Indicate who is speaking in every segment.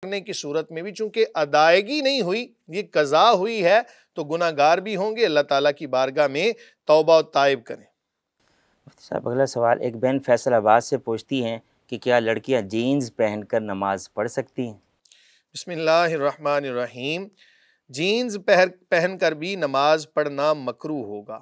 Speaker 1: کرنے کی صورت میں بھی چونکہ ادائیگی نہیں ہوئی، یہ قضا ہوئی ہے، تو گناہ گار بھی ہوں گے، اللہ تعالیٰ کی بارگاہ میں توبہ و تائب کریں۔
Speaker 2: مفتی صاحب اگلا سوال، ایک بہن فیصل آباد سے پوچھتی ہیں کہ کیا لڑکیاں جینز پہن کر نماز پڑھ سکتی ہیں؟
Speaker 1: بسم اللہ الرحمن الرحیم۔ جینز پہن کر بھی نماز پڑھنا مکروہ ہوگا،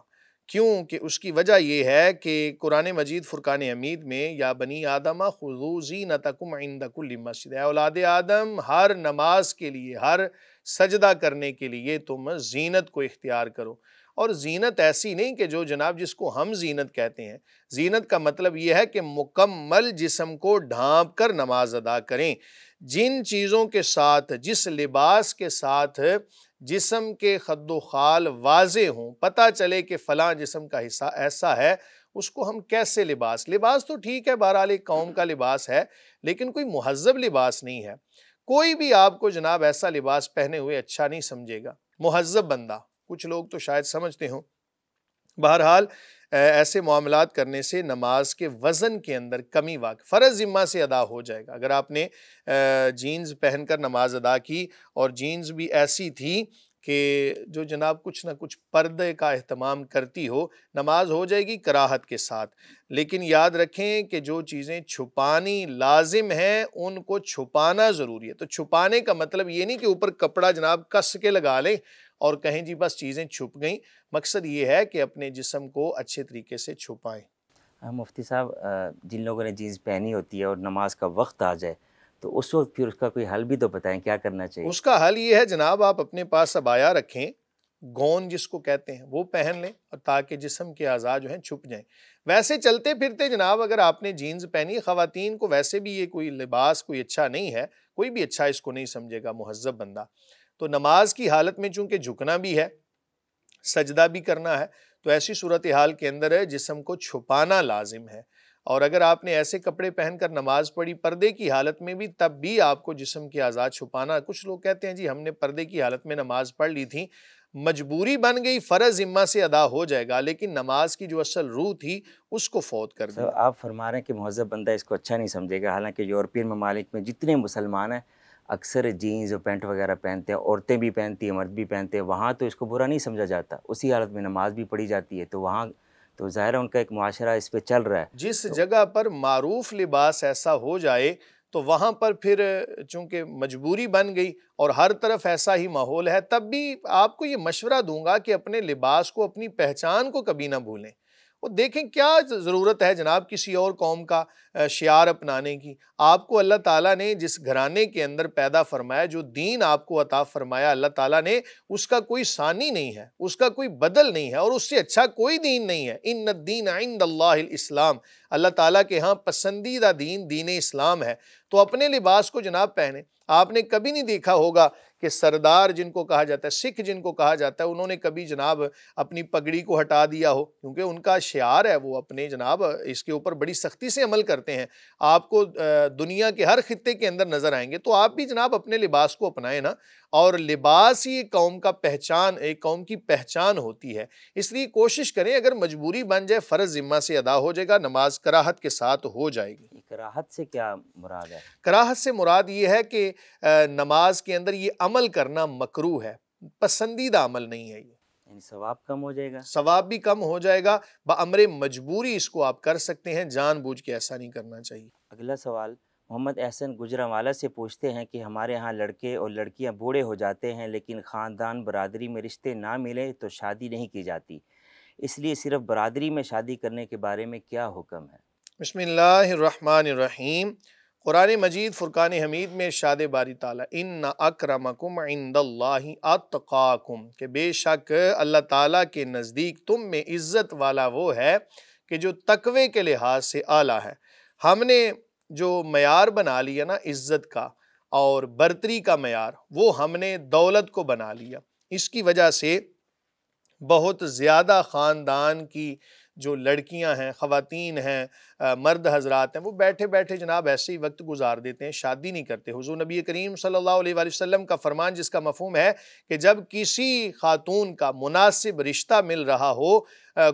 Speaker 1: کیوں کہ اس کی وجہ یہ ہے کہ قرآن مجید فرقان حمید میں یا بنی آدم خذوا زینتکم عند کل مسجد، اے اولاد آدم ہر نماز کے لیے، ہر سجدہ کرنے کے لیے تم زینت کو اختیار کرو۔ اور زینت ایسی نہیں کہ جو جناب جس کو ہم زینت کہتے ہیں، زینت کا مطلب یہ ہے کہ مکمل جسم کو ڈھانپ کر نماز ادا کریں۔ جن چیزوں کے ساتھ، جس لباس کے ساتھ جسم کے خد و خال واضح ہوں، پتہ چلے کہ فلاں جسم کا حصہ ایسا ہے، اس کو ہم کیسے لباس تو ٹھیک ہے، بہرحال ایک قوم کا لباس ہے، لیکن کوئی مہذب لباس نہیں ہے۔ کوئی بھی آپ کو جناب ایسا لباس پہنے ہوئے اچھا نہیں سمجھے گا، مہذب بندہ، کچھ لوگ تو شاید سمجھتے ہوں۔ بہرحال ایسے معاملات کرنے سے نماز کے وزن کے اندر کمی واقع، فرض ذمہ سے ادا ہو جائے گا۔ اگر آپ نے جینز پہن کر نماز ادا کی اور جینز بھی ایسی تھی کہ جو جناب کچھ نہ کچھ پردے کا اہتمام کرتی ہو، نماز ہو جائے گی کراہت کے ساتھ، لیکن یاد رکھیں کہ جو چیزیں چھپانی لازم ہیں ان کو چھپانا ضروری ہے۔ تو چھپانے کا مطلب یہ نہیں کہ اوپر کپڑا جناب کس کے لگا لیں اور کہیں جی بس چیزیں چھپ گئیں، مقصد یہ ہے کہ اپنے جسم کو اچھے طریقے سے چھپائیں۔
Speaker 2: مفتی صاحب جن لوگوں نے جینز پہنی ہوتی ہے اور نماز کا وقت آ جائے تو اس وقت پھر اس کا کوئی حل بھی تو بتائیں، کیا کرنا چاہیے؟
Speaker 1: اس کا حل یہ ہے جناب آپ اپنے پاس عبایا رکھیں، گون جس کو کہتے ہیں، وہ پہن لیں، اور تاکہ جسم کے اعضاء جو ہیں چھپ جائیں۔ ویسے چلتے پھرتے جناب اگر آپ نے جینز پہنی، خواتین کو ویسے بھی یہ کوئی لباس کوئی اچھا نہیں ہے، کوئی بھی اچھا اس کو نہیں سمجھے گا مہذب بندہ، تو نماز کی حالت میں چونکہ جھکنا بھی ہے، سجدہ بھی کرنا ہے، تو ایسی صورتحال کے اندر جسم کو چھپانا لازم ہے۔ اور اگر آپ نے ایسے کپڑے پہن کر نماز پڑھی پردے کی حالت میں بھی، تب بھی آپ کو جسم کے اعضاء چھپانا۔ کچھ لوگ کہتے ہیں جی ہم نے پردے کی حالت میں نماز پڑھ لی تھی، مجبوری بن گئی، فرض ذمہ سے ادا ہو جائے گا، لیکن نماز کی جو اصل روح تھی اس کو فوت کر دیا۔
Speaker 2: آپ فرما رہے ہیں کہ مہذب بندہ اس کو اچھا نہیں سمجھے گا، حالانکہ یورپین ممالک میں جتنے مسلمان ہیں اکثر جینز اور پینٹ وغیرہ پہنتے ہیں، عورتیں بھی پہنتی ہیں، مرد بھی پہنتے ہیں، وہاں تو اس کو برا نہیں سمجھا جاتا، اسی حالت میں نماز بھی پڑھی جاتی ہے، تو وہاں تو ظاہر ہے ان کا ایک معاشرہ اس پہ چل رہا ہے۔
Speaker 1: جس جگہ پر معروف لباس ایسا ہو جائے تو وہاں پر پھر چونکہ مجبوری بن گئی اور ہر طرف ایسا ہی ماحول ہے، تب بھی آپ کو یہ مشورہ دوں گا کہ اپنے لباس کو، اپنی پہچان کو کبھی نہ بھولیں۔ وہ دیکھیں کیا ضرورت ہے جناب کسی اور قوم کا شعار اپنانے کی۔ آپ کو اللہ تعالیٰ نے جس گھرانے کے اندر پیدا فرمایا، جو دین آپ کو عطا فرمایا اللہ تعالیٰ نے، اس کا کوئی ثانی نہیں ہے، اس کا کوئی بدل نہیں ہے، اور اس سے اچھا کوئی دین نہیں ہے۔ ان الدین عند اللہ الاسلام، اللہ تعالیٰ کے ہاں پسندیدہ دین دین اسلام ہے۔ تو اپنے لباس کو جناب پہنے۔ آپ نے کبھی نہیں دیکھا ہوگا کہ سردار جن کو کہا جاتا ہے، سکھ جن کو کہا جاتا ہے، انہوں نے کبھی جناب اپنی پگڑی کو ہٹا دیا ہو، کیونکہ ان کا شعار ہے، وہ اپنے جناب اس کے اوپر بڑی سختی سے عمل کرتے ہیں۔ آپ کو دنیا کے ہر خطے کے اندر نظر آئیں گے، تو آپ بھی جناب اپنے لباس کو اپنائیں نا، اور لباس ہی ایک قوم کا پہچان، ایک قوم کی پہچان ہوتی ہے۔ اس لیے کوشش کریں، اگر مجبوری بن جائے فرض ذمہ سے ادا ہو جائے گا، نماز کراہت کے ساتھ ہو جائے گی۔
Speaker 2: کراہت سے کیا مراد ہے؟
Speaker 1: کراہت سے مراد یہ ہے کہ نماز کے اندر یہ عمل کرنا مکروہ ہے، پسندیدہ عمل نہیں ہے، یہ
Speaker 2: یعنی ثواب کم ہو جائے گا؟
Speaker 1: ثواب بھی کم ہو جائے گا، بامر مجبوری اس کو آپ کر سکتے ہیں، جان بوجھ کے ایسا نہیں کرنا چاہیے۔
Speaker 2: اگلا سوال محمد احسن گجرانوالہ سے پوچھتے ہیں کہ ہمارے ہاں لڑکے اور لڑکیاں بوڑھے ہو جاتے ہیں، لیکن خاندان برادری میں رشتے نہ ملے تو شادی نہیں کی جاتی، اس لیے صرف برادری میں شادی کرنے کے بارے میں کیا حکم ہے؟
Speaker 1: بسم اللہ الرحمن الرحیم۔ قرآن مجید فرقان حمید میں ارشاد باری تعالیٰ ان اکرمکم عند اللہ اتقاکم، کہ بے شک اللہ تعالیٰ کے نزدیک تم میں عزت والا وہ ہے کہ جو تقوی کے لحاظ سے اعلیٰ ہے۔ ہم نے جو معیار بنا لیا نا عزت کا اور برتری کا معیار، وہ ہم نے دولت کو بنا لیا۔ اس کی وجہ سے بہت زیادہ خاندان کی جو لڑکیاں ہیں، خواتین ہیں، مرد حضرات ہیں، وہ بیٹھے بیٹھے جناب ایسے ہی وقت گزار دیتے ہیں، شادی نہیں کرتے۔ حضور نبی کریم صلی اللہ علیہ وآلہ وسلم کا فرمان جس کا مفہوم ہے کہ جب کسی خاتون کا مناسب رشتہ مل رہا ہو،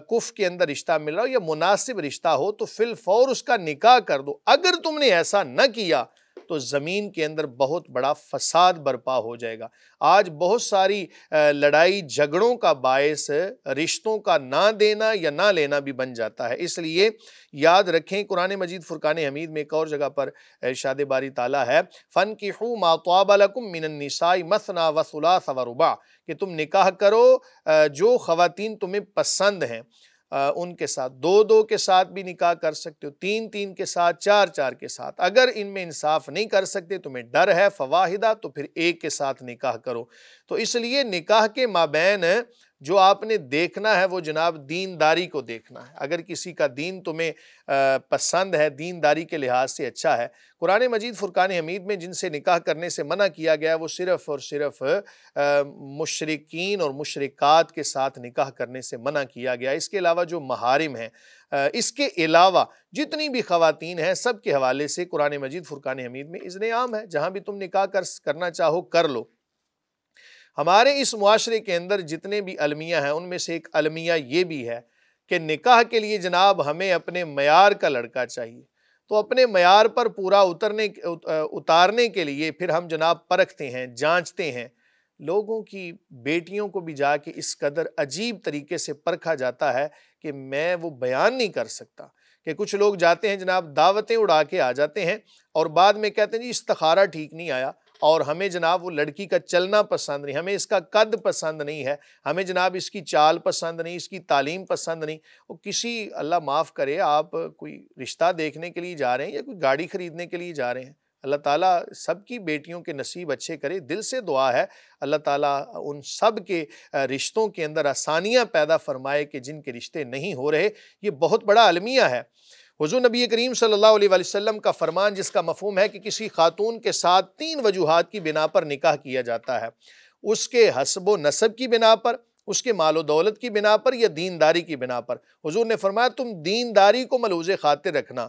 Speaker 1: کف کے اندر رشتہ مل رہا ہو یا مناسب رشتہ ہو، تو فی الفور اس کا نکاح کر دو۔ اگر تم نے ایسا نہ کیا تو زمین کے اندر بہت بڑا فساد برپا ہو جائے گا۔ آج بہت ساری لڑائی جھگڑوں کا باعث رشتوں کا نہ دینا یا نہ لینا بھی بن جاتا ہے۔ اس لیے یاد رکھیں، قرآن مجید فرقان حمید میں ایک اور جگہ پر ارشاد باری تعالیٰ ہے فَانْكِحُوا مَا طَابَ لَكُم مِّنَ النِّسَاءِ مَثْنَىٰ وَثُلَاثَ وَرُبَاعَ، کہ تم نکاح کرو جو خواتین تمہیں پسند ہیں ان کے ساتھ، دو دو کے ساتھ بھی نکاح کر سکتے ہو، تین تین کے ساتھ، چار چار کے ساتھ۔ اگر ان میں انصاف نہیں کر سکتے، تمہیں ڈر ہے فواحدہ، تو پھر ایک کے ساتھ نکاح کرو۔ تو اس لیے نکاح کے مابین جو آپ نے دیکھنا ہے وہ جناب دینداری کو دیکھنا ہے۔ اگر کسی کا دین تمہیں پسند ہے، دینداری کے لحاظ سے اچھا ہے، قرآن مجید فرقان حمید میں جن سے نکاح کرنے سے منع کیا گیا ہے وہ صرف اور صرف مشرکین اور مشرکات کے ساتھ نکاح کرنے سے منع کیا گیا۔ اس کے علاوہ جو محارم ہیں، اس کے علاوہ جتنی بھی خواتین ہیں، سب کے حوالے سے قرآن مجید فرقان حمید میں اذن عام ہے، جہاں بھی تم نکاح کرنا چاہو کر لو۔ ہمارے اس معاشرے کے اندر جتنے بھی المیہ ہیں ان میں سے ایک المیہ یہ بھی ہے کہ نکاح کے لیے جناب ہمیں اپنے معیار کا لڑکا چاہیے، تو اپنے معیار پر پورا اتارنے کے لیے پھر ہم جناب پرکھتے ہیں، جانچتے ہیں۔ لوگوں کی بیٹیوں کو بھی جا کے اس قدر عجیب طریقے سے پرکھا جاتا ہے کہ میں وہ بیان نہیں کر سکتا، کہ کچھ لوگ جاتے ہیں جناب دعوتیں اڑا کے آ جاتے ہیں اور بعد میں کہتے ہیں جی استخارہ ٹھیک نہیں آیا، اور ہمیں جناب وہ لڑکی کا چلنا پسند نہیں، ہمیں اس کا قد پسند نہیں ہے، ہمیں جناب اس کی چال پسند نہیں، اس کی تعلیم پسند نہیں۔ وہ کسی اللہ معاف کرے، آپ کوئی رشتہ دیکھنے کے لیے جا رہے ہیں یا کوئی گاڑی خریدنے کے لیے جا رہے ہیں؟ اللہ تعالیٰ سب کی بیٹیوں کے نصیب اچھے کرے، دل سے دعا ہے اللہ تعالیٰ ان سب کے رشتوں کے اندر آسانیاں پیدا فرمائے کہ جن کے رشتے نہیں ہو رہے۔ یہ بہت بڑا المیہ ہے۔ حضور نبی کریم صلی اللہ علیہ وسلم کا فرمان جس کا مفہوم ہے کہ کسی خاتون کے ساتھ 3 وجوہات کی بنا پر نکاح کیا جاتا ہے، اس کے حسب و نسب کی بنا پر، اس کے مال و دولت کی بنا پر، یا دینداری کی بنا پر۔ حضور نے فرمایا تم دینداری کو ملحوظ خاطر رکھنا،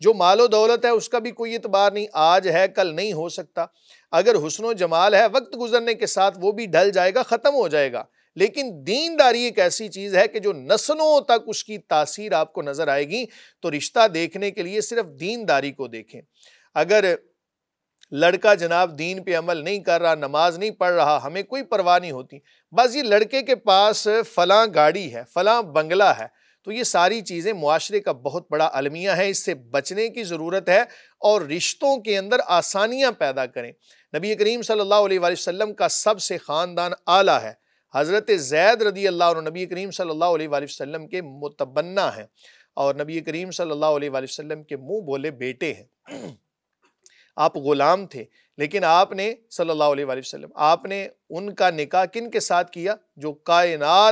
Speaker 1: جو مال و دولت ہے اس کا بھی کوئی اعتبار نہیں، آج ہے کل نہیں ہو سکتا، اگر حسن و جمال ہے وقت گزرنے کے ساتھ وہ بھی ڈھل جائے گا، ختم ہو جائے گا، لیکن دینداری ایک ایسی چیز ہے کہ جو نسلوں تک اس کی تاثیر آپ کو نظر آئے گی۔ تو رشتہ دیکھنے کے لیے صرف دینداری کو دیکھیں۔ اگر لڑکا جناب دین پہ عمل نہیں کر رہا، نماز نہیں پڑھ رہا، ہمیں کوئی پرواہ نہیں ہوتی، بس یہ لڑکے کے پاس فلاں گاڑی ہے، فلاں بنگلہ ہے، تو یہ ساری چیزیں معاشرے کا بہت بڑا المیہ ہے، اس سے بچنے کی ضرورت ہے اور رشتوں کے اندر آسانیاں پیدا کریں۔ نبی کریم صلی اللہ علیہ وسلم کا سب سے خاندان اعلیٰ ہے، حضرت زید رضی اللہ عنہ نبی کریم صلی اللہ علیہ وسلم کے متبنہ ہیں اور نبی کریم صلی اللہ علیہ وسلم کے منہ بولے بیٹے ہیں۔ آپ غلام تھے لیکن آپ نے صلی اللہ علیہ وسلم آپ نے ان کا نکاح کن کے ساتھ کیا؟ جو کائنات